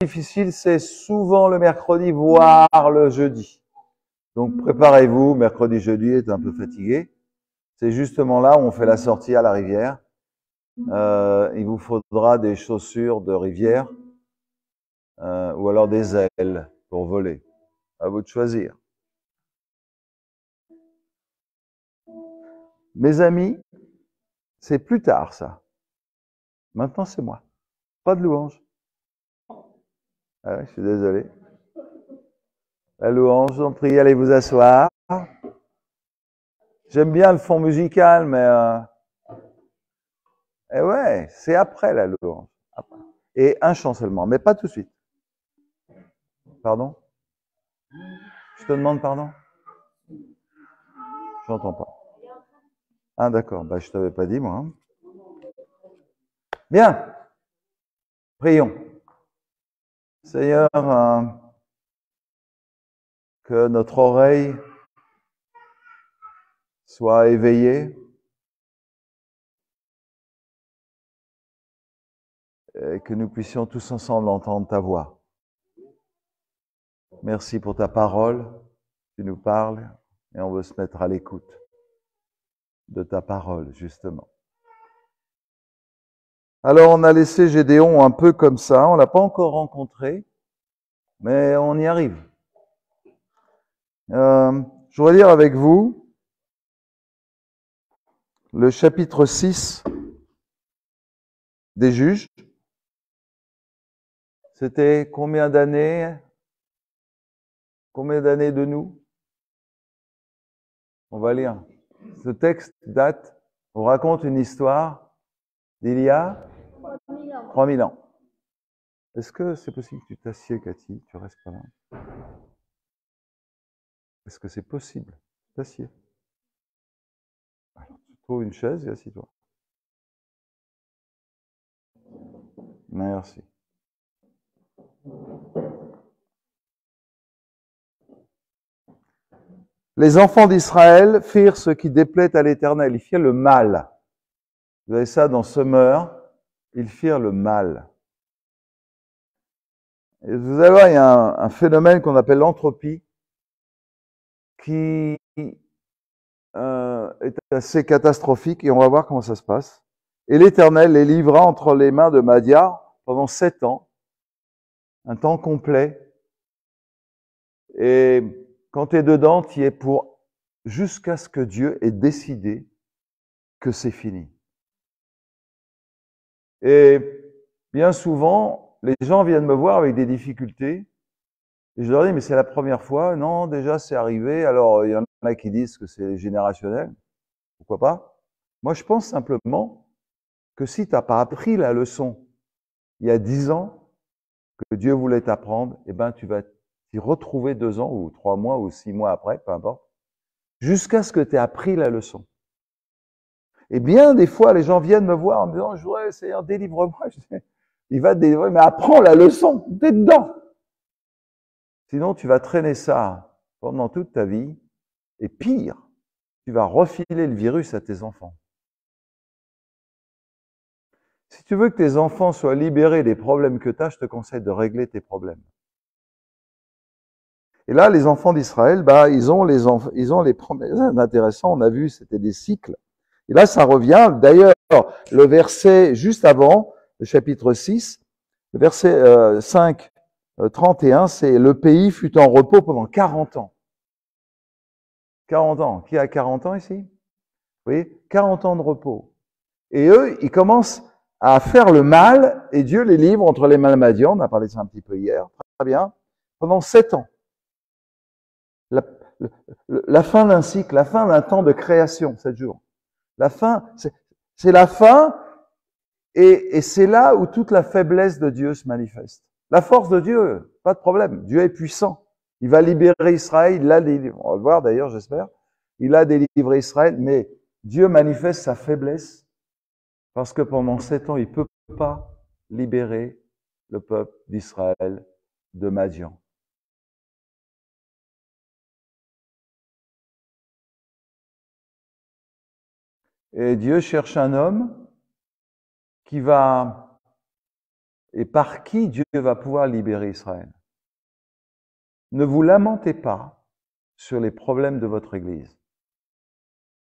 difficile, c'est souvent le mercredi, voire le jeudi. Donc préparez-vous, mercredi, jeudi, est un peu fatigué. C'est justement là où on fait la sortie à la rivière. Il vous faudra des chaussures de rivière ou alors des ailes pour voler. À vous de choisir. Mes amis, c'est plus tard ça. Maintenant, c'est moi. Pas de louange. Ah ouais, je suis désolé. La louange, je vous en prie, allez vous asseoir. J'aime bien le fond musical, mais eh ouais, c'est après la louange. Après. Et un chant seulement, mais pas tout de suite. Pardon? Je te demande pardon? Je n'entends pas. Ah d'accord, bah, je t'avais pas dit moi. Hein. Bien, prions. Seigneur, que notre oreille soit éveillée et que nous puissions tous ensemble entendre ta voix. Merci pour ta parole, tu nous parles et on veut se mettre à l'écoute de ta parole, justement. Alors, on a laissé Gédéon un peu comme ça, on l'a pas encore rencontré, mais on y arrive. Je voudrais lire avec vous le chapitre 6 des Juges. C'était combien d'années? Combien d'années de nous? On va lire. Ce texte date, on raconte une histoire d'il y a 3000 ans. Est-ce que c'est possible que tu t'assieds, Cathy? Tu restes pas là. Est-ce que c'est possible? T'assieds. Alors, tu trouves une chaise et assis-toi. Merci. Les enfants d'Israël firent ce qui déplaît à l'Éternel. Ils firent le mal. Vous avez ça dans Semeur. Ils firent le mal. Et vous allez voir, il y a un phénomène qu'on appelle l'entropie qui est assez catastrophique et on va voir comment ça se passe. Et l'Éternel les livra entre les mains de Madiar pendant 7 ans, un temps complet. Et quand tu es dedans, tu y es pour jusqu'à ce que Dieu ait décidé que c'est fini. Et bien souvent, les gens viennent me voir avec des difficultés et je leur dis, mais c'est la première fois. Non, déjà, c'est arrivé. Alors, il y en a qui disent que c'est générationnel. Pourquoi pas? Moi, je pense simplement que si tu n'as pas appris la leçon il y a 10 ans que Dieu voulait t'apprendre, eh ben, tu vas t'y retrouver 2 ans ou 3 mois ou 6 mois après, peu importe, jusqu'à ce que tu aies appris la leçon. Et bien des fois, les gens viennent me voir en me disant, je voudrais, Seigneur, délivre-moi. Il va te délivrer, mais apprends la leçon, t'es dedans. Sinon, tu vas traîner ça pendant toute ta vie. Et pire, tu vas refiler le virus à tes enfants. Si tu veux que tes enfants soient libérés des problèmes que tu as, je te conseille de régler tes problèmes. Et là, les enfants d'Israël, bah, ils ont les problèmes intéressants. On a vu, c'était des cycles. Et là, ça revient. D'ailleurs, le verset juste avant, le chapitre 6, le verset 5, 31, c'est « Le pays fut en repos pendant 40 ans ». 40 ans. Qui a 40 ans ici? Vous voyez, 40 ans de repos. Et eux, ils commencent à faire le mal, et Dieu les livre entre les mains de Madian, on a parlé de ça un petit peu hier, très bien, pendant 7 ans. La fin d'un cycle, la fin d'un temps de création, 7 jours. La fin, c'est la fin, et c'est là où toute la faiblesse de Dieu se manifeste. La force de Dieu, pas de problème. Dieu est puissant. Il va libérer Israël, il l'a délivré. On va le voir d'ailleurs, j'espère. Il a délivré Israël, mais Dieu manifeste sa faiblesse parce que pendant 7 ans, il ne peut pas libérer le peuple d'Israël de Madian. Et Dieu cherche un homme qui va et par qui Dieu va pouvoir libérer Israël. Ne vous lamentez pas sur les problèmes de votre Église.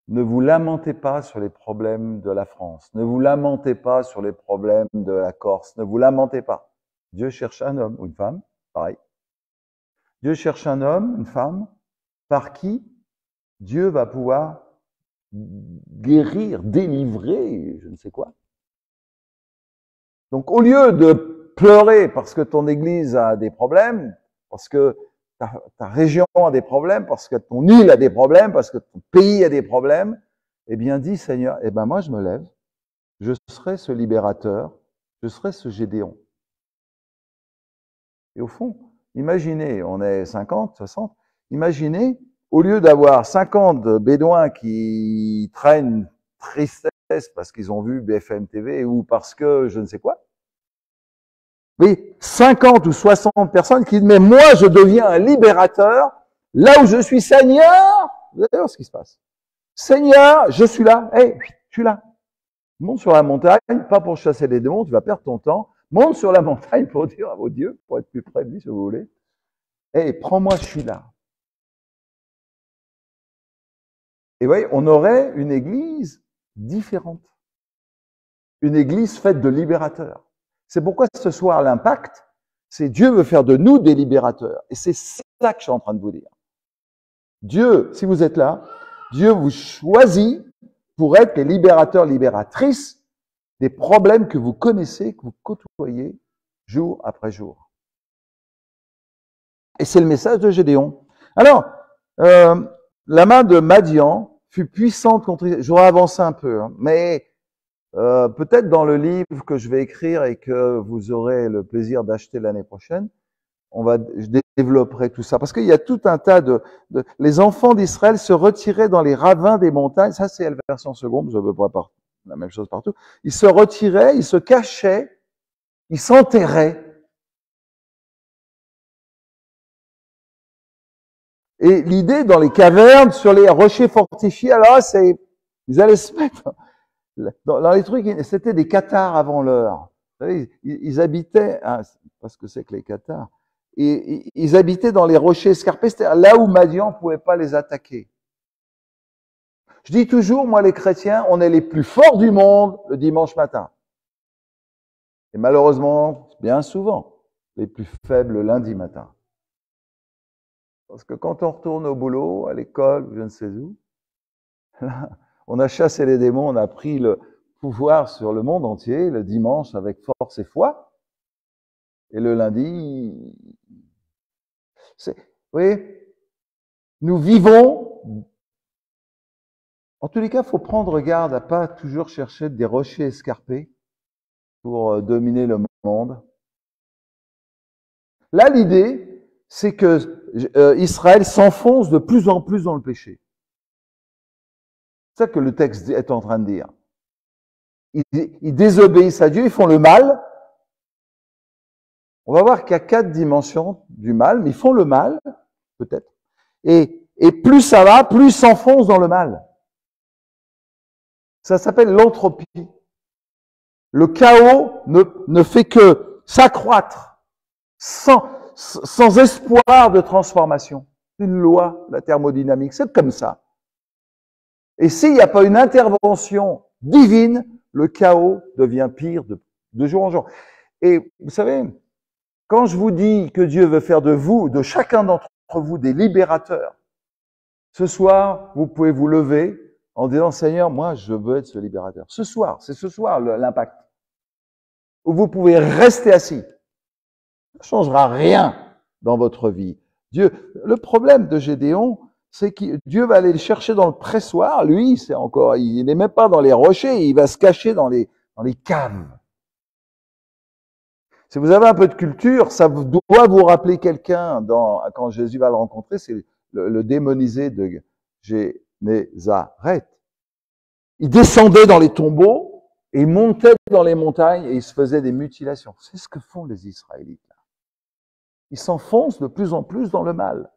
Ne vous lamentez pas sur les problèmes de la France. Ne vous lamentez pas sur les problèmes de la Corse. Ne vous lamentez pas. Dieu cherche un homme ou une femme, pareil. Dieu cherche un homme, une femme, par qui Dieu va pouvoir guérir, délivrer, je ne sais quoi. Donc, au lieu de pleurer parce que ton église a des problèmes, parce que ta région a des problèmes, parce que ton île a des problèmes, parce que ton pays a des problèmes, eh bien, dis Seigneur, eh ben moi je me lève, je serai ce libérateur, je serai ce Gédéon. Et au fond, imaginez, on est 50, 60, imaginez, au lieu d'avoir 50 bédouins qui traînent tristesse parce qu'ils ont vu BFM TV ou parce que je ne sais quoi, oui, 50 ou 60 personnes qui disent, mais moi, je deviens un libérateur, là où je suis Seigneur. Vous allez voir ce qui se passe. Seigneur, je suis là. Hey, je suis là. Monte sur la montagne, pas pour chasser les démons, tu vas perdre ton temps. Monte sur la montagne pour dire à vos dieux, pour être plus près de lui, si vous voulez. Hey, prends-moi, je suis là. Et vous voyez, on aurait une église différente. Une église faite de libérateurs. C'est pourquoi ce soir, l'impact, c'est Dieu veut faire de nous des libérateurs. Et c'est ça que je suis en train de vous dire. Dieu, si vous êtes là, Dieu vous choisit pour être les libérateurs, libératrices des problèmes que vous connaissez, que vous côtoyez jour après jour. Et c'est le message de Gédéon. Alors, la main de Madian fut puissante contre... J'aurais avancé un peu, hein, mais... peut-être dans le livre que je vais écrire et que vous aurez le plaisir d'acheter l'année prochaine, je développerai tout ça. Parce qu'il y a tout un tas les enfants d'Israël se retiraient dans les ravins des montagnes. Ça, c'est la version seconde, je ne veux pas la même chose partout. Ils se retiraient, ils se cachaient, ils s'enterraient. Et l'idée, dans les cavernes, sur les rochers fortifiés, alors, ils allaient se mettre... Dans les trucs, c'était des cathares avant l'heure. Vous savez, ils habitaient, parce que c'est que les cathares, et ils habitaient dans les rochers escarpés, c'est-à-dire là où Madian ne pouvait pas les attaquer. Je dis toujours, moi les chrétiens, on est les plus forts du monde le dimanche matin. Et malheureusement, bien souvent, les plus faibles le lundi matin. Parce que quand on retourne au boulot, à l'école, je ne sais où, là, on a chassé les démons, on a pris le pouvoir sur le monde entier, le dimanche avec force et foi. Et le lundi, vous voyez, nous vivons, en tous les cas, il faut prendre garde à pas toujours chercher des rochers escarpés pour dominer le monde. Là, l'idée, c'est que Israël s'enfonce de plus en plus dans le péché. C'est ça que le texte est en train de dire. Ils désobéissent à Dieu, ils font le mal. On va voir qu'il y a 4 dimensions du mal, mais ils font le mal, peut-être. Et plus ça va, plus ils s'enfoncent dans le mal. Ça s'appelle l'entropie. Le chaos ne fait que s'accroître sans espoir de transformation. C'est une loi, la thermodynamique, c'est comme ça. Et s'il n'y a pas une intervention divine, le chaos devient pire de jour en jour. Et vous savez, quand je vous dis que Dieu veut faire de vous, de chacun d'entre vous, des libérateurs, ce soir, vous pouvez vous lever en disant, Seigneur, moi, je veux être ce libérateur. Ce soir, c'est ce soir l'impact. Où vous pouvez rester assis. Ça ne changera rien dans votre vie. Dieu, le problème de Gédéon, c'est que Dieu va aller le chercher dans le pressoir. Lui, c'est encore, il n'est même pas dans les rochers, il va se cacher dans les caves. Si vous avez un peu de culture, ça doit vous rappeler quelqu'un quand Jésus va le rencontrer, c'est le démonisé de Génézareth. Il descendait dans les tombeaux et il montait dans les montagnes et il se faisait des mutilations. C'est ce que font les Israélites. Ils s'enfoncent de plus en plus dans le mal.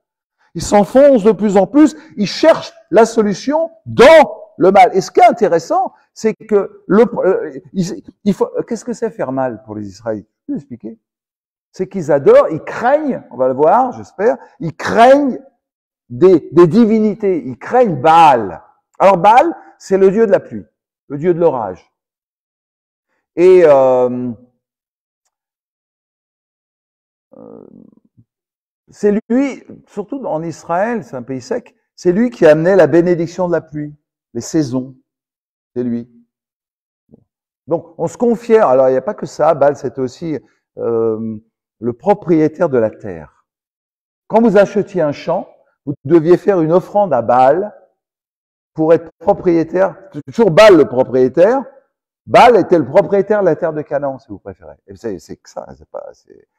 Ils s'enfoncent de plus en plus, ils cherchent la solution dans le mal. Et ce qui est intéressant, c'est que qu'est-ce que c'est faire mal pour les Israélites? Je vais vous expliquer. C'est qu'ils adorent, ils craignent, on va le voir, j'espère, ils craignent des divinités, ils craignent Baal. Alors Baal, c'est le dieu de la pluie, le dieu de l'orage. Et c'est lui, surtout en Israël, c'est un pays sec, c'est lui qui a amené la bénédiction de la pluie, les saisons. C'est lui. Donc, on se confiait, alors il n'y a pas que ça, Baal, c'était aussi le propriétaire de la terre. Quand vous achetiez un champ, vous deviez faire une offrande à Baal pour être propriétaire, toujours Baal le propriétaire. Baal était le propriétaire de la terre de Canaan, si vous préférez. Et c'est que ça.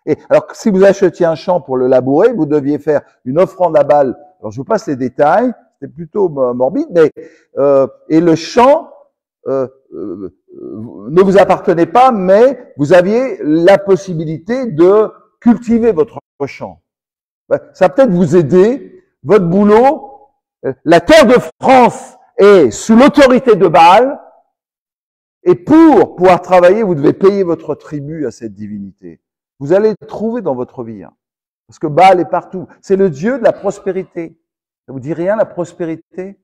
Et alors, si vous achetiez un champ pour le labourer, vous deviez faire une offrande à Baal. Alors, je vous passe les détails. C'était plutôt morbide, mais et le champ ne vous appartenait pas, mais vous aviez la possibilité de cultiver votre champ. Ça va peut-être vous aider. Votre boulot, la terre de France est sous l'autorité de Baal. Et pour pouvoir travailler, vous devez payer votre tribut à cette divinité. Vous allez le trouver dans votre vie. Hein. Parce que Baal est partout. C'est le dieu de la prospérité. Ça vous dit rien, la prospérité?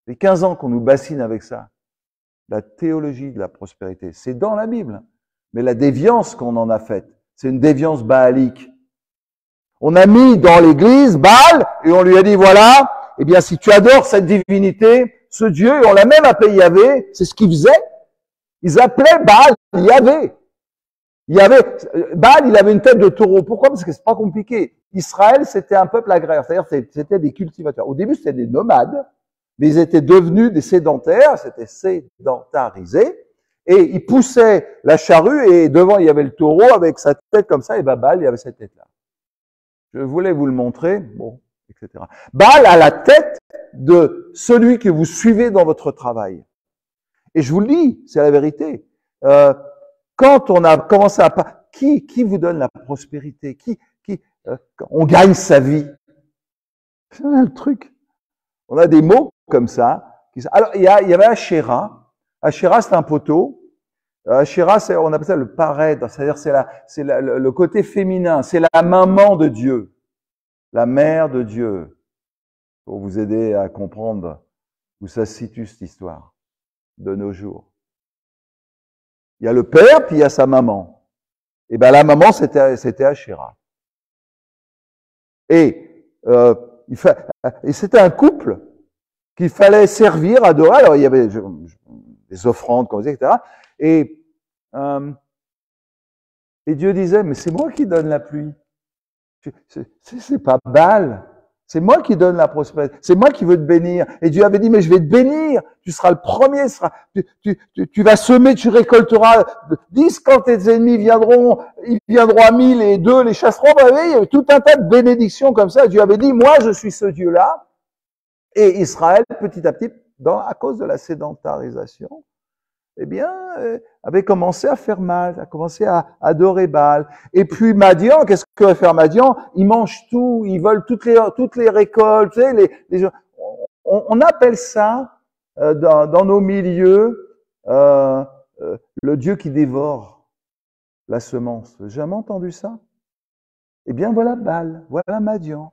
C'est 15 ans qu'on nous bassine avec ça. La théologie de la prospérité. C'est dans la Bible. Mais la déviance qu'on en a faite, c'est une déviance baalique. On a mis dans l'église Baal et on lui a dit, voilà, eh bien, si tu adores cette divinité, ce dieu, et on l'a même appelé Yahvé, c'est ce qu'il faisait. Ils appelaient Baal Yahvé. Baal, il avait une tête de taureau. Pourquoi? Parce que c'est pas compliqué. Israël, c'était un peuple agraire. C'est-à-dire, c'était des cultivateurs. Au début, c'était des nomades, mais ils étaient devenus des sédentaires. C'était sédentarisé. Et ils poussaient la charrue et devant, il y avait le taureau avec sa tête comme ça. Et Baal, il avait cette tête-là. Je voulais vous le montrer. Bon, etc. Baal a la tête de celui que vous suivez dans votre travail. Et je vous le dis, c'est la vérité. Quand on a commencé à... Qui vous donne la prospérité? On gagne sa vie. C'est le truc. On a des mots comme ça. Alors, il y avait Asherah. Asherah, c'est un poteau. Asherah, on appelle ça le parède. C'est-à-dire, c'est le côté féminin. C'est la maman de Dieu. La mère de Dieu. Pour vous aider à comprendre où ça se situe, cette histoire de nos jours. Il y a le père, puis il y a sa maman. Et ben la maman, c'était Asherah. Et c'était un couple qu'il fallait servir, adorer. Alors il y avait des offrandes, comme ça, etc. Et Dieu disait, mais c'est moi qui donne la pluie. C'est pas Baal. C'est moi qui donne la prospérité. C'est moi qui veux te bénir. Et Dieu avait dit, mais je vais te bénir. Tu seras le premier. Tu vas semer, tu récolteras 10 quand tes ennemis viendront. Ils viendront à 1000 et 2 les chasseront. Bah oui, il y avait tout un tas de bénédictions comme ça. Dieu avait dit, moi, je suis ce Dieu-là. Et Israël, petit à petit, à cause de la sédentarisation, eh bien, avait commencé à faire mal, a commencé à adorer Baal. Et puis Madian, qu'est-ce que va faire Madian? Ils mangent tout, ils veulent toutes les récoltes. Tu sais, on appelle ça dans nos milieux le Dieu qui dévore la semence. Vous avez jamais entendu ça? Eh bien, voilà Baal, voilà Madian,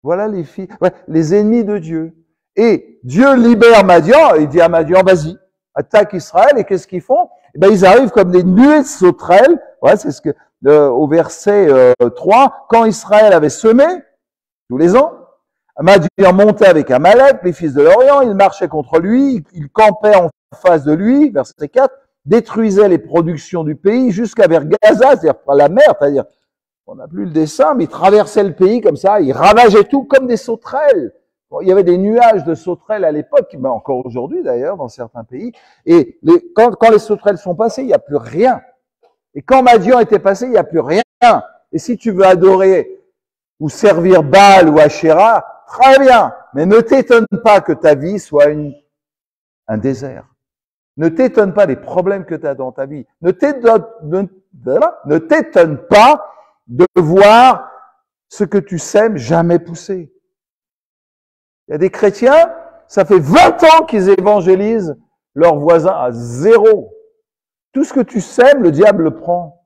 voilà les filles, ouais, les ennemis de Dieu. Et Dieu libère Madian, il dit à Madian, vas-y, attaque Israël, et qu'est-ce qu'ils font? Eh ben, ils arrivent comme des nuées de sauterelles. Ouais, c'est ce que, au verset 3, quand Israël avait semé, tous les ans, Madian montait avec Amalek, les fils de l'Orient, il marchait contre lui, il campait en face de lui, verset 4, détruisait les productions du pays jusqu'à vers Gaza, c'est-à-dire par la mer, c'est-à-dire, on n'a plus le dessin, mais il traversait le pays comme ça, il ravageait tout comme des sauterelles. Bon, il y avait des nuages de sauterelles à l'époque, ben encore aujourd'hui d'ailleurs, dans certains pays. Et quand les sauterelles sont passées, il n'y a plus rien. Et quand Madian était passé, il n'y a plus rien. Et si tu veux adorer ou servir Baal ou Asherah, très bien. Mais ne t'étonne pas que ta vie soit un désert. Ne t'étonne pas des problèmes que tu as dans ta vie. Ne t'étonne pas de voir ce que tu sèmes jamais pousser. Il y a des chrétiens, ça fait 20 ans qu'ils évangélisent leurs voisins à zéro. Tout ce que tu sèmes, le diable le prend.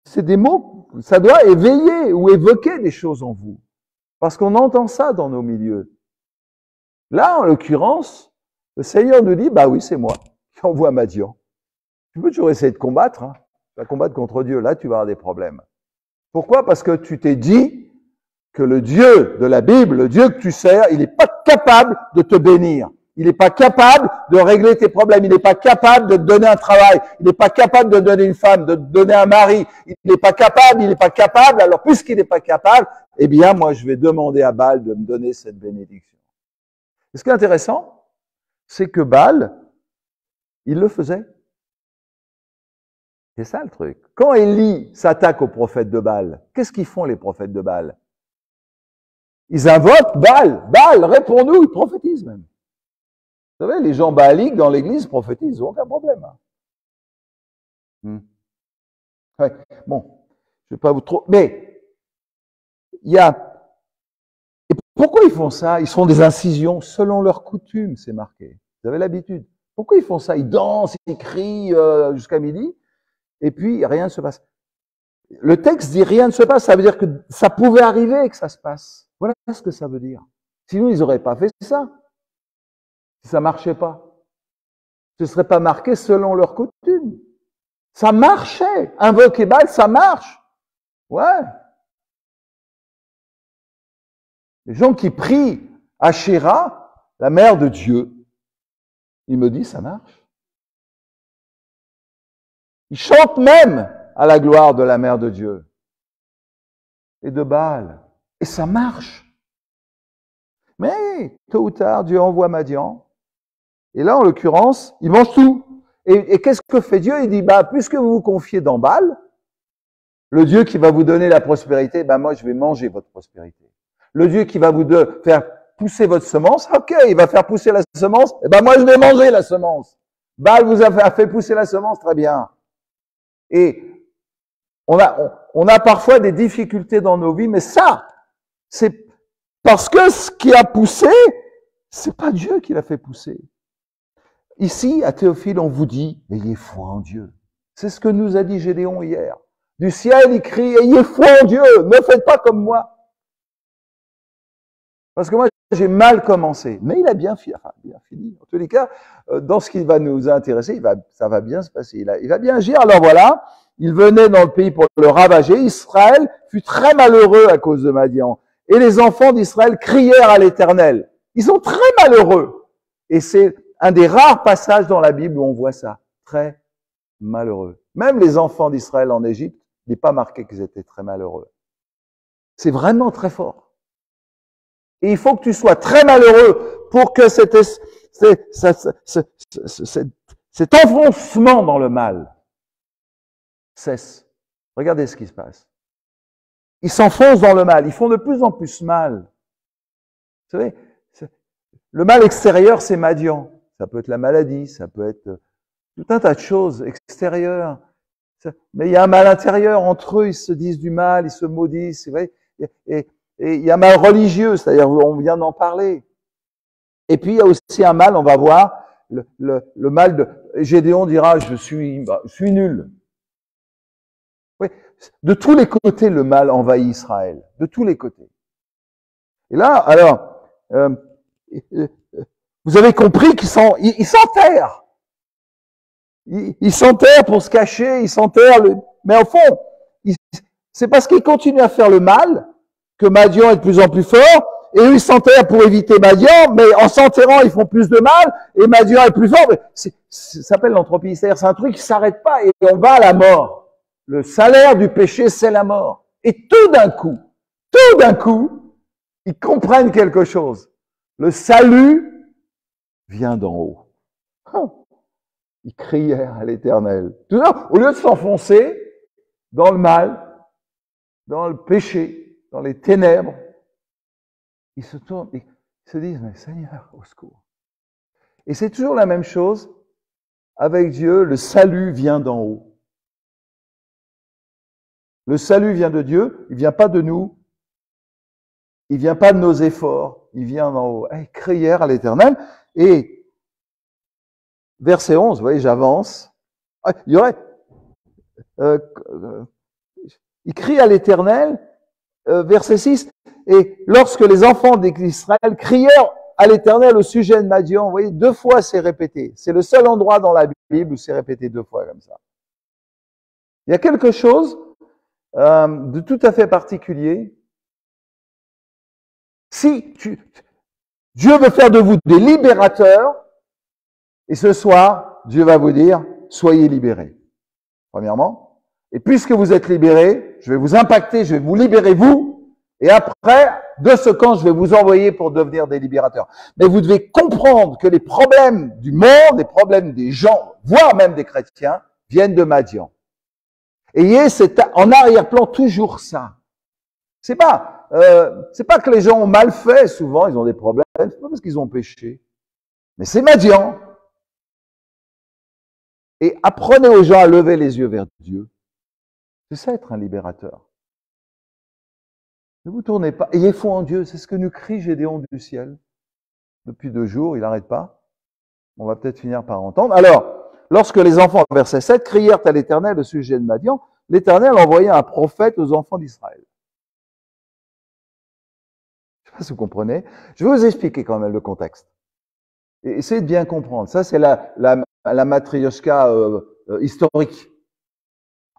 C'est des mots, ça doit éveiller ou évoquer des choses en vous. Parce qu'on entend ça dans nos milieux. Là, en l'occurrence, le Seigneur nous dit, bah oui, c'est moi qui envoie Madian. Tu peux toujours essayer de combattre, hein. Tu vas combattre contre Dieu, là tu vas avoir des problèmes. Pourquoi? Parce que tu t'es dit que le Dieu de la Bible, le Dieu que tu sers, il n'est pas capable de te bénir. Il n'est pas capable de régler tes problèmes. Il n'est pas capable de te donner un travail. Il n'est pas capable de te donner une femme, de te donner un mari. Il n'est pas capable, il n'est pas capable. Alors, puisqu'il n'est pas capable, eh bien, moi, je vais demander à Baal de me donner cette bénédiction. Et ce qui est intéressant, c'est que Baal, il le faisait. C'est ça le truc. Quand Élie s'attaque aux prophètes de Baal, qu'est-ce qu'ils font les prophètes de Baal? Ils invoquent Baal. Baal, réponds-nous, ils prophétisent même. Vous savez, les gens baaliques dans l'église prophétisent, ils n'ont aucun problème. Ouais. Bon, je ne vais pas vous trop... Mais, il y a... Et pourquoi ils font ça? Ils font des incisions selon leur coutume, c'est marqué. Vous avez l'habitude. Pourquoi ils font ça? Ils dansent, ils crient jusqu'à midi, et puis rien ne se passe. Le texte dit rien ne se passe, ça veut dire que ça pouvait arriver que ça se passe. Voilà ce que ça veut dire. Sinon, ils n'auraient pas fait ça. Si ça marchait pas. Ce serait pas marqué selon leur coutume. Ça marchait. Invoquer Baal, ça marche. Ouais. Les gens qui prient Ashéra, la mère de Dieu, il me dit, ça marche. Ils chantent même à la gloire de la mère de Dieu et de Baal. Et ça marche. Mais, tôt ou tard, Dieu envoie Madian. Et là, en l'occurrence, il mange tout. Et qu'est-ce que fait Dieu? Il dit, bah, puisque vous vous confiez dans Baal, le Dieu qui va vous donner la prospérité, bah, moi, je vais manger votre prospérité. Le Dieu qui va vous faire pousser votre semence, ok, il va faire pousser la semence, et ben, moi, je vais manger la semence. Baal vous a fait pousser la semence, très bien. Et on a parfois des difficultés dans nos vies, mais ça, c'est parce que ce qui a poussé, c'est pas Dieu qui l'a fait pousser. Ici, à Théophile, on vous dit, ayez foi en Dieu. C'est ce que nous a dit Gédéon hier. Du ciel, il crie, ayez foi en Dieu, ne faites pas comme moi. Parce que moi, j'ai mal commencé. Mais il a bien fini. En tous les cas, dans ce qui va nous intéresser, ça va bien se passer. Il va bien agir. Alors voilà, il venait dans le pays pour le ravager. Israël fut très malheureux à cause de Madian. Et les enfants d'Israël crièrent à l'Éternel. Ils sont très malheureux. Et c'est un des rares passages dans la Bible où on voit ça. Très malheureux. Même les enfants d'Israël en Égypte, il n'est pas marqué qu'ils étaient très malheureux. C'est vraiment très fort. Et il faut que tu sois très malheureux pour que cet enfoncement dans le mal cesse. Regardez ce qui se passe. Ils s'enfoncent dans le mal. Ils font de plus en plus mal. Vous savez, le mal extérieur, c'est Madian. Ça peut être la maladie, ça peut être tout un tas de choses extérieures. Mais il y a un mal intérieur. Entre eux, ils se disent du mal, ils se maudissent. Vous voyez, et il y a un mal religieux, c'est-à-dire on vient d'en parler. Et puis il y a aussi un mal, on va voir, le mal de Gédéon dira je suis nul. Oui, de tous les côtés le mal envahit Israël, de tous les côtés. Et là, alors, vous avez compris qu'ils s'enterrent. Ils s'enterrent pour se cacher, ils s'enterrent. Mais au fond, c'est parce qu'ils continuent à faire le mal que Madian est de plus en plus fort, et eux ils s'enterrent pour éviter Madian, mais en s'enterrant ils font plus de mal, et Madian est plus fort. Ça s'appelle l'entropie, c'est-à-dire c'est un truc qui s'arrête pas, et on va à la mort. Le salaire du péché, c'est la mort. Et tout d'un coup, ils comprennent quelque chose. Le salut vient d'en haut. Ils crièrent à l'Éternel. Au lieu de s'enfoncer dans le mal, dans le péché, dans les ténèbres, ils se tournent, ils se disent, mais Seigneur, au secours. Et c'est toujours la même chose avec Dieu, le salut vient d'en haut. Le salut vient de Dieu, il vient pas de nous. il vient pas de nos efforts, il vient d'en haut. Hey, crièrent à l'Éternel. Et verset 11, vous voyez, j'avance. Ah, il y aurait, il crie à l'Éternel, verset 6, et lorsque les enfants d'Israël crièrent à l'Éternel au sujet de Madian, vous voyez, 2 fois c'est répété. C'est le seul endroit dans la Bible où c'est répété 2 fois comme ça. Il y a quelque chose de tout à fait particulier. Si Dieu veut faire de vous des libérateurs, et ce soir, Dieu va vous dire, soyez libérés. Premièrement. Et puisque vous êtes libérés, je vais vous impacter, je vais vous libérer vous, et après, de ce camp, je vais vous envoyer pour devenir des libérateurs. Mais vous devez comprendre que les problèmes du monde, les problèmes des gens, voire même des chrétiens, viennent de Madian. Ayez en arrière-plan toujours ça. C'est pas que les gens ont mal fait, souvent, ils ont des problèmes, c'est pas parce qu'ils ont péché. Mais c'est Madian. Et apprenez aux gens à lever les yeux vers Dieu. C'est ça être un libérateur. Ne vous tournez pas. Ayez foi en Dieu. C'est ce que nous crie Gédéon du ciel. Depuis 2 jours, il n'arrête pas. On va peut-être finir par entendre. Alors, lorsque les enfants, verset 7, crièrent à l'Éternel au sujet de Madian, l'Éternel envoya un prophète aux enfants d'Israël. Je ne sais pas si vous comprenez. Je vais vous expliquer quand même le contexte. Et essayez de bien comprendre. Ça, c'est la matrioshka historique.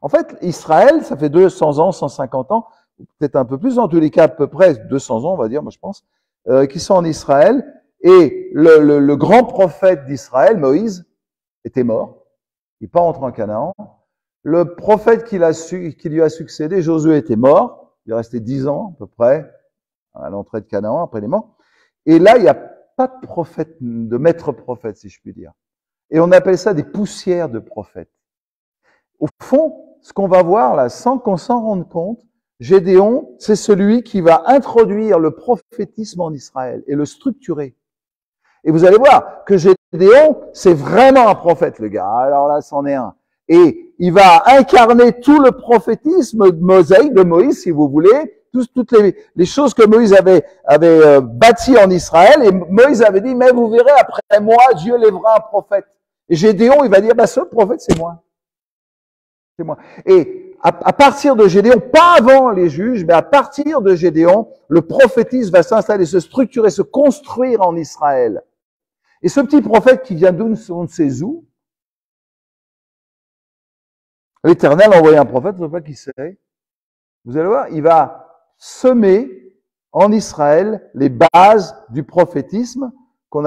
En fait, Israël, ça fait 200 ans, 150 ans, peut-être un peu plus, en tous les cas à peu près 200 ans, on va dire, moi je pense, qui sont en Israël. Et le grand prophète d'Israël, Moïse, était mort. Il n'est pas rentré en Canaan. Le prophète qui lui a succédé, Josué, était mort. Il est resté 10 ans à peu près à l'entrée de Canaan, après il est mort. Et là, il n'y a pas de prophète, de maître prophète, si je puis dire. Et on appelle ça des poussières de prophètes. Au fond, ce qu'on va voir là, sans qu'on s'en rende compte, Gédéon, c'est celui qui va introduire le prophétisme en Israël et le structurer. Et vous allez voir que Gédéon, c'est vraiment un prophète, le gars. Alors là, c'en est un. Et il va incarner tout le prophétisme mosaïque de Moïse, si vous voulez, toutes les choses que Moïse avait bâties en Israël. Et Moïse avait dit, mais vous verrez, après moi, Dieu lèvera un prophète. Et Gédéon, il va dire, ce prophète, c'est moi. C'est moi. Et à partir de Gédéon, pas avant les juges, mais à partir de Gédéon, le prophétisme va s'installer, se structurer, se construire en Israël. Et ce petit prophète qui vient d'où, on ne sait où, l'Éternel a envoyé un prophète, je ne sais pas qui c'est. Vous allez voir, il va semer en Israël les bases du prophétisme que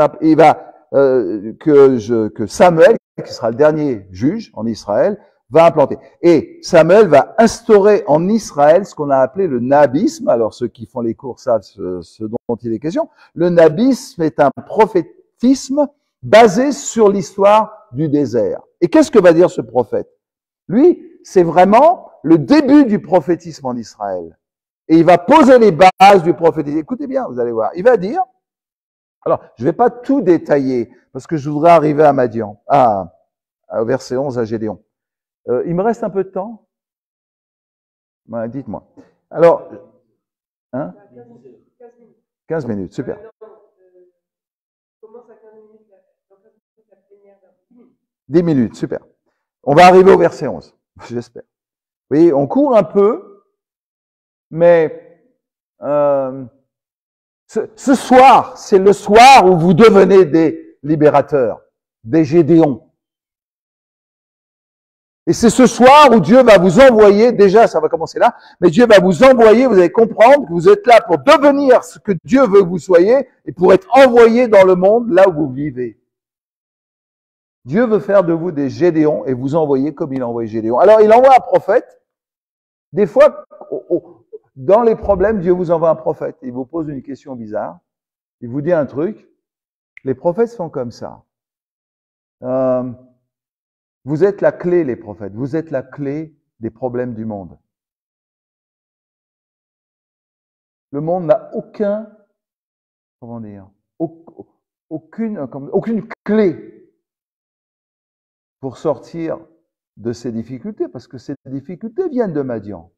Samuel, qui sera le dernier juge en Israël, va implanter. Et Samuel va instaurer en Israël ce qu'on a appelé le nabisme. Alors ceux qui font les cours savent ce dont il est question. Le nabisme est un prophétisme basé sur l'histoire du désert. Et qu'est-ce que va dire ce prophète? Lui, c'est vraiment le début du prophétisme en Israël. Et il va poser les bases du prophétisme. Écoutez bien, vous allez voir. Il va dire, alors je ne vais pas tout détailler, parce que je voudrais arriver à Madian, au verset 11 à Gédéon. Il me reste un peu de temps? Ouais, dites-moi. Alors, 15 minutes, super. 10 minutes, super. On va arriver au verset 11, j'espère. Vous voyez, on court un peu, mais ce soir, c'est le soir où vous devenez des libérateurs, des Gédéons. Et c'est ce soir où Dieu va vous envoyer, déjà ça va commencer là, mais Dieu va vous envoyer, vous allez comprendre que vous êtes là pour devenir ce que Dieu veut que vous soyez et pour être envoyé dans le monde là où vous vivez. Dieu veut faire de vous des Gédéons et vous envoyer comme il a envoyé Gédéon. Alors il envoie un prophète. Des fois, dans les problèmes, Dieu vous envoie un prophète. Il vous pose une question bizarre. Il vous dit un truc. Les prophètes sont comme ça. Vous êtes la clé, les prophètes. Vous êtes la clé des problèmes du monde. Le monde n'a aucune clé pour sortir de ces difficultés, parce que ces difficultés viennent de Madian.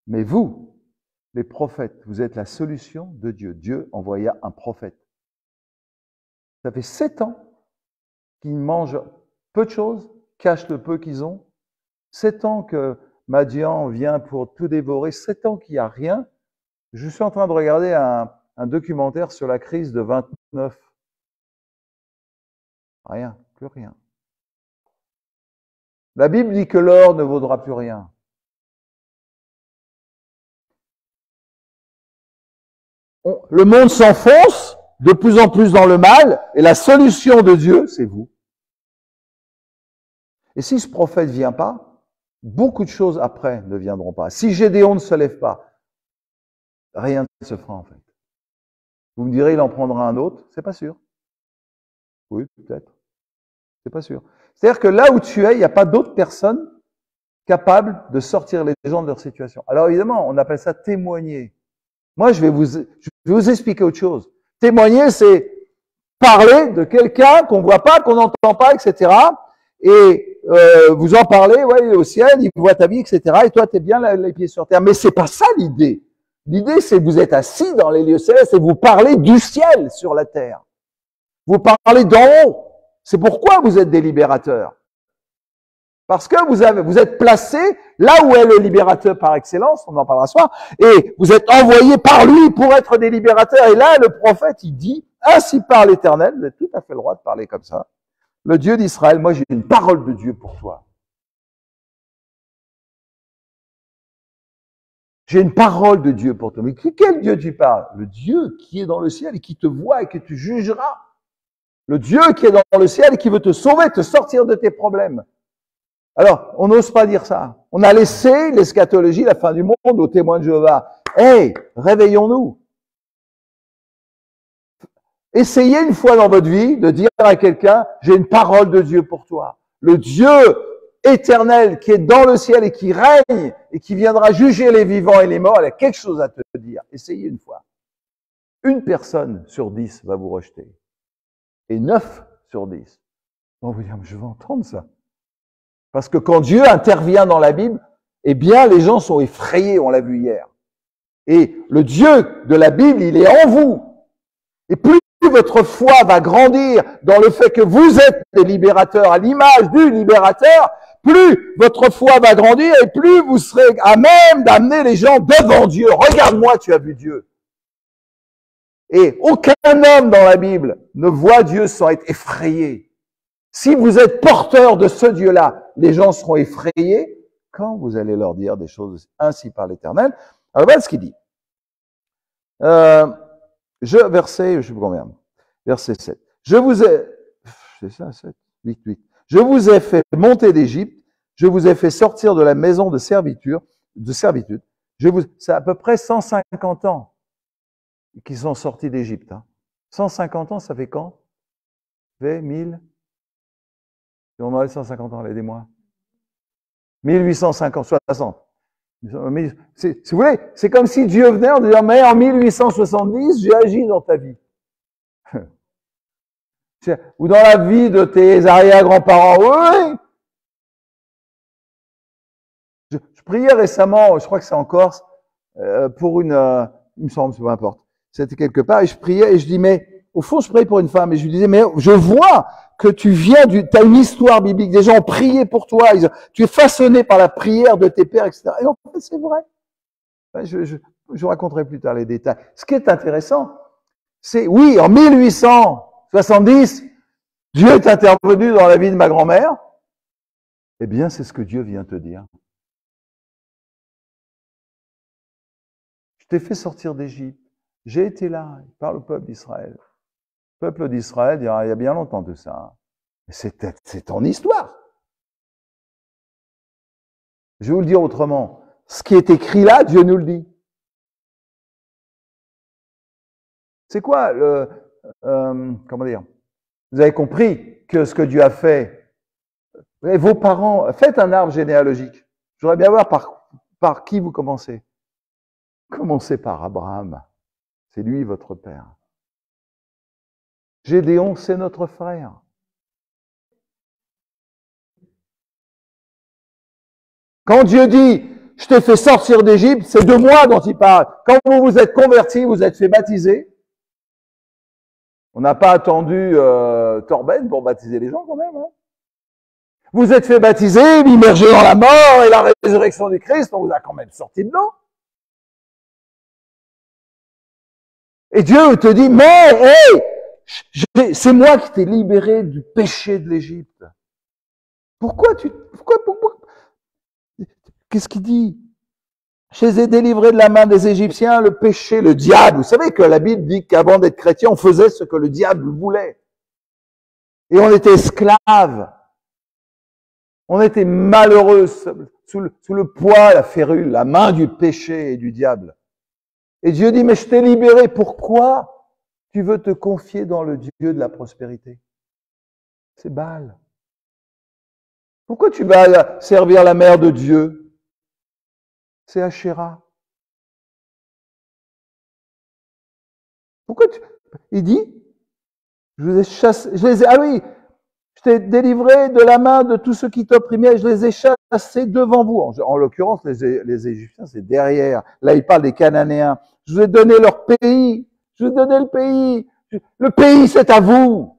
Mais vous les prophètes, vous êtes la solution de Dieu. Dieu envoya un prophète. Ça fait 7 ans qu'ils mangent peu de choses, cachent le peu qu'ils ont. 7 ans que Madian vient pour tout dévorer. 7 ans qu'il n'y a rien. Je suis en train de regarder un documentaire sur la crise de 29. Rien, plus rien. La Bible dit que l'or ne vaudra plus rien. Le monde s'enfonce de plus en plus dans le mal, et la solution de Dieu, c'est vous. Et si ce prophète ne vient pas, beaucoup de choses après ne viendront pas. Si Gédéon ne se lève pas, rien ne se fera en fait. Vous me direz, il en prendra un autre, c'est pas sûr. Oui, peut-être. C'est pas sûr. C'est-à-dire que là où tu es, il n'y a pas d'autres personnes capables de sortir les gens de leur situation. Alors évidemment, on appelle ça témoigner. Moi, je vais vous expliquer autre chose. Témoigner, c'est parler de quelqu'un qu'on voit pas, qu'on n'entend pas, etc. Et vous en parlez, ouais, il est au ciel, il voit ta vie, etc. Et toi, tu es bien les pieds sur terre. Mais c'est pas ça l'idée. L'idée, c'est que vous êtes assis dans les lieux célestes et vous parlez du ciel sur la terre. Vous parlez d'en haut. C'est pourquoi vous êtes des libérateurs. Parce que vous êtes placé là où est le libérateur par excellence, on en parlera ce soir, et vous êtes envoyés par lui pour être des libérateurs. Et là, le prophète, il dit, ainsi parle l'Éternel, vous avez tout à fait le droit de parler comme ça. Le Dieu d'Israël, moi j'ai une parole de Dieu pour toi. J'ai une parole de Dieu pour toi. Mais quel Dieu tu parles? Le Dieu qui est dans le ciel et qui te voit et que tu jugeras. Le Dieu qui est dans le ciel et qui veut te sauver, te sortir de tes problèmes. Alors, on n'ose pas dire ça. On a laissé l'eschatologie, la fin du monde, aux témoins de Jéhovah. Hey, réveillons-nous. Essayez une fois dans votre vie de dire à quelqu'un, j'ai une parole de Dieu pour toi. Le Dieu éternel qui est dans le ciel et qui règne et qui viendra juger les vivants et les morts, il a quelque chose à te dire. Essayez une fois. 1 personne sur 10 va vous rejeter. Et 9 sur 10 vont vous dire, je veux entendre ça. Parce que quand Dieu intervient dans la Bible, eh bien, les gens sont effrayés, on l'a vu hier. Et le Dieu de la Bible, il est en vous. Et plus votre foi va grandir dans le fait que vous êtes des libérateurs à l'image du libérateur, plus votre foi va grandir et plus vous serez à même d'amener les gens devant Dieu. Regarde-moi, tu as vu Dieu. Et aucun homme dans la Bible ne voit Dieu sans être effrayé. Si vous êtes porteur de ce Dieu-là, les gens seront effrayés quand vous allez leur dire des choses ainsi par l'Éternel. Alors voilà ce qu'il dit. Verset, je sais plus combien. Verset 7. Je vous ai, c'est ça, 7, 8. Je vous ai fait monter d'Égypte, je vous ai fait sortir de la maison de servitude. C'est à peu près 150 ans qu'ils sont sortis d'Égypte. 150 ans, ça fait quand? Ça fait 1000. On aurait 150 ans, aidez-moi. 1850, 60. Si vous voulez, c'est comme si Dieu venait en disant, mais en 1870, j'ai agi dans ta vie. Ou dans la vie de tes arrière-grands-parents. Oui. Je priais récemment, je crois que c'est en Corse, pour il me semble, peu importe. C'était quelque part, et je priais, et je dis, mais, au fond, je priais pour une femme, et je lui disais, mais je vois que tu viens t'as une histoire biblique, des gens ont prié pour toi, tu es façonné par la prière de tes pères, etc. Et en fait, c'est vrai. Je vous raconterai plus tard les détails. Ce qui est intéressant, c'est, oui, en 1870, Dieu est intervenu dans la vie de ma grand-mère. Eh bien, c'est ce que Dieu vient te dire. Je t'ai fait sortir d'Égypte. J'ai été là. Il parle au peuple d'Israël. Le peuple d'Israël, il y a bien longtemps de ça. C'est ton histoire. Je vais vous le dire autrement. Ce qui est écrit là, Dieu nous le dit. C'est quoi comment dire? Vous avez compris que ce que Dieu a fait. Vos parents, faites un arbre généalogique. J'aurais bien voir par qui vous commencez. Commencez par Abraham. C'est lui votre père. Gédéon, c'est notre frère. Quand Dieu dit, je t'ai fait sortir d'Égypte, c'est de moi dont il parle. Quand vous vous êtes convertis, vous êtes fait baptiser. On n'a pas attendu Torben pour baptiser les gens quand même. Hein. Vous êtes fait baptiser, immergé dans la mort et la résurrection du Christ, on vous a quand même sorti de l'eau. Et Dieu te dit, mais hey, c'est moi qui t'ai libéré du péché de l'Égypte. Pourquoi qu'est-ce qu'il dit? Je les ai délivrés de la main des Égyptiens, le péché, le diable. Vous savez que la Bible dit qu'avant d'être chrétien, on faisait ce que le diable voulait. Et on était esclaves. On était malheureux sous le poids, la férule, la main du péché et du diable. Et Dieu dit, mais je t'ai libéré. Pourquoi tu veux te confier dans le Dieu de la prospérité? C'est Baal. Pourquoi tu vas servir la mère de Dieu? C'est Ashéra. Pourquoi il dit, je vous ai chassés, ah oui, je t'ai délivré de la main de tous ceux qui t'opprimaient, je les ai chassés devant vous. En l'occurrence, les Égyptiens, c'est derrière. Là, il parle des Cananéens. Je vous ai donné leur pays. Je vous ai donné le pays. Le pays, c'est à vous.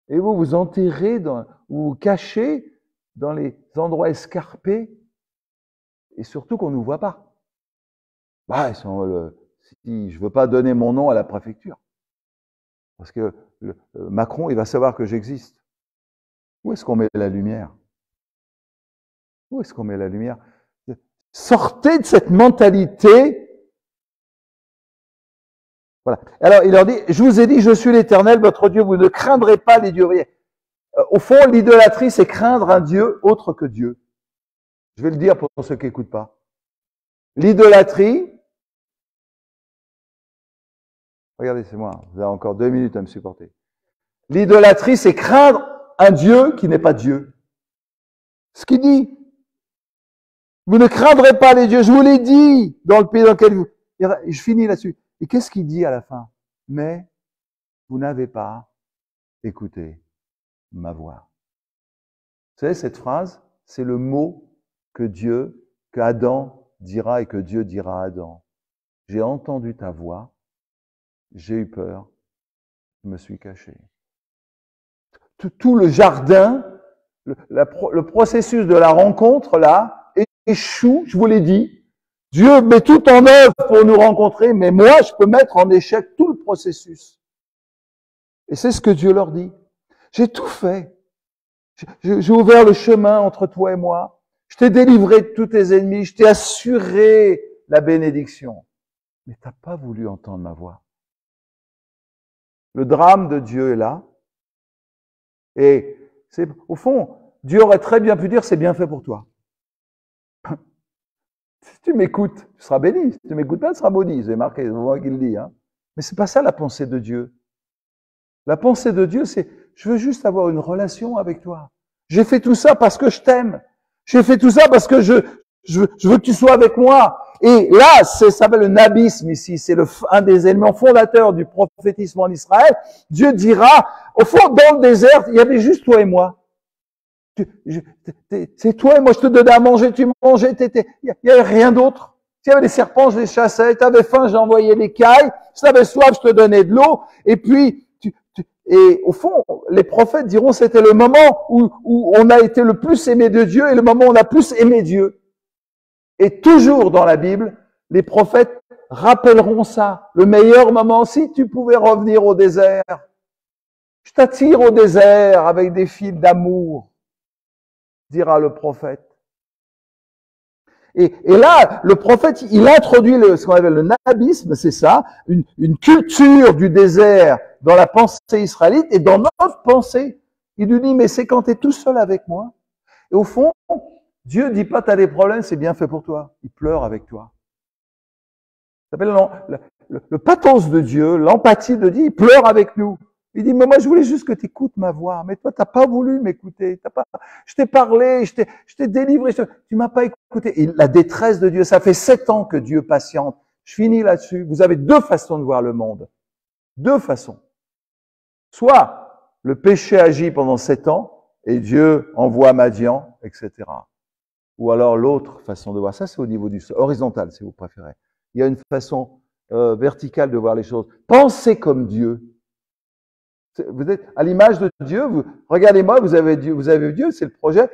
Et vous vous enterrez, vous vous cachez dans les endroits escarpés et surtout qu'on ne nous voit pas. Bah, si je veux pas donner mon nom à la préfecture. Parce que Macron, il va savoir que j'existe. Où est-ce qu'on met la lumière? Où est-ce qu'on met la lumière? Sortez de cette mentalité. Voilà. Alors, il leur dit, je vous ai dit, je suis l'Éternel, votre Dieu, vous ne craindrez pas les dieux. Au fond, l'idolâtrie, c'est craindre un Dieu autre que Dieu. Je vais le dire pour ceux qui n'écoutent pas. L'idolâtrie, regardez, c'est moi, vous avez encore 2 minutes à me supporter. L'idolâtrie, c'est craindre un Dieu qui n'est pas Dieu. Ce qu'il dit. Vous ne craindrez pas les dieux, je vous l'ai dit, dans le pays dans lequel vous... Je finis là-dessus. Et qu'est-ce qu'il dit à la fin? Mais vous n'avez pas écouté ma voix. Vous savez, cette phrase, c'est le mot que Adam dira et que Dieu dira à Adam. J'ai entendu ta voix, j'ai eu peur, je me suis caché. Tout le jardin, le processus de la rencontre, là, échoue, je vous l'ai dit. Dieu met tout en œuvre pour nous rencontrer, mais moi, je peux mettre en échec tout le processus. Et c'est ce que Dieu leur dit. J'ai tout fait. J'ai ouvert le chemin entre toi et moi. Je t'ai délivré de tous tes ennemis. Je t'ai assuré la bénédiction. Mais t'as pas voulu entendre ma voix. Le drame de Dieu est là. Et c'est, au fond, Dieu aurait très bien pu dire, c'est bien fait pour toi. Si tu m'écoutes, tu seras béni. Si tu m'écoutes pas, tu seras maudit. C'est marqué, c'est moi qui le dis. Hein. Mais c'est pas ça la pensée de Dieu. La pensée de Dieu, c'est, je veux juste avoir une relation avec toi. J'ai fait tout ça parce que je t'aime. J'ai fait tout ça parce que je veux que tu sois avec moi. Et là, ça s'appelle le nabisme ici. C'est un des éléments fondateurs du prophétisme en Israël. Dieu dira, au fond, dans le désert, il y avait juste toi et moi. C'est toi et moi, je te donnais à manger, tu mangeais, il y avait rien d'autre. S'il y avait des serpents, je les chassais. Tu avais faim, j'envoyais des cailles. Si tu avais soif, je te donnais de l'eau. Et puis, et au fond, les prophètes diront, c'était le moment où on a été le plus aimé de Dieu et le moment où on a plus aimé Dieu. Et toujours dans la Bible, les prophètes rappelleront ça. Le meilleur moment, si tu pouvais revenir au désert. Je t'attire au désert avec des fils d'amour, dira le prophète. Et là, le prophète, il introduit ce qu'on appelle le nabisme, c'est ça, une culture du désert dans la pensée israélite et dans notre pensée. Il lui dit, mais c'est quand tu es tout seul avec moi. Et au fond, Dieu dit pas, tu as des problèmes, c'est bien fait pour toi. Il pleure avec toi. Ça s'appelle le pathos de Dieu, l'empathie de Dieu, il pleure avec nous. Il dit, mais moi, je voulais juste que tu écoutes ma voix. Mais toi, t'as pas voulu m'écouter. Je t'ai parlé, je t'ai délivré, tu m'as pas écouté. Et la détresse de Dieu, ça fait 7 ans que Dieu patiente. Je finis là-dessus. Vous avez 2 façons de voir le monde. 2 façons. Soit le péché agit pendant 7 ans et Dieu envoie Madian, etc. Ou alors l'autre façon de voir, ça c'est au niveau du sol, horizontal si vous préférez. Il y a une façon verticale de voir les choses. Pensez comme Dieu. Vous êtes à l'image de Dieu, regardez-moi, vous avez Dieu, c'est le projet.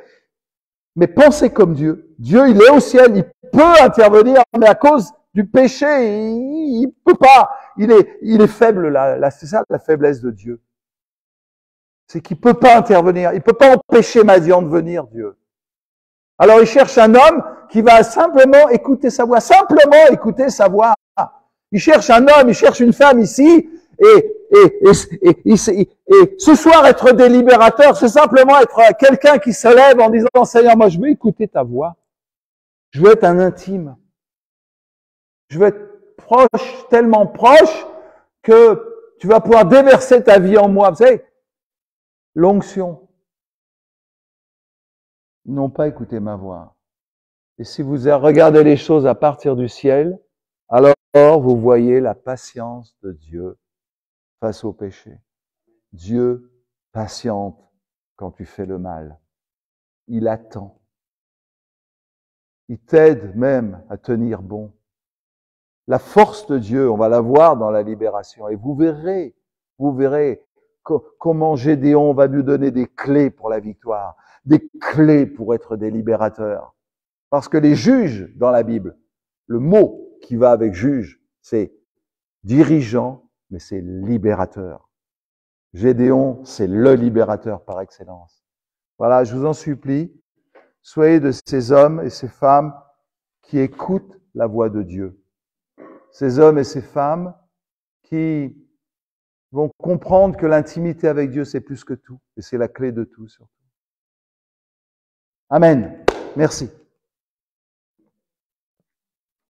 Mais pensez comme Dieu. Dieu, il est au ciel, il peut intervenir, mais à cause du péché, il peut pas. Il est faible, là, c'est ça la faiblesse de Dieu. C'est qu'il peut pas intervenir, il peut pas empêcher Madian de venir, Dieu. Alors il cherche un homme qui va simplement écouter sa voix, simplement écouter sa voix. Il cherche un homme, il cherche une femme ici, et ce soir être délibérateur, c'est simplement être quelqu'un qui se lève en disant Seigneur, moi je veux écouter ta voix, je veux être un intime, je veux être proche, tellement proche que tu vas pouvoir déverser ta vie en moi. Vous savez, l'onction. Ils n'ont pas écouté ma voix. Et si vous regardez les choses à partir du ciel, alors vous voyez la patience de Dieu face au péché. Dieu patiente quand tu fais le mal. Il attend. Il t'aide même à tenir bon. La force de Dieu, on va la voir dans la libération. Et vous verrez comment Gédéon va nous donner des clés pour la victoire, des clés pour être des libérateurs. Parce que les juges dans la Bible, le mot qui va avec juge, c'est dirigeant, mais c'est libérateur. Gédéon, c'est le libérateur par excellence. Voilà, je vous en supplie, soyez de ces hommes et ces femmes qui écoutent la voix de Dieu. Ces hommes et ces femmes qui vont comprendre que l'intimité avec Dieu, c'est plus que tout. Et c'est la clé de tout, surtout. Amen. Merci.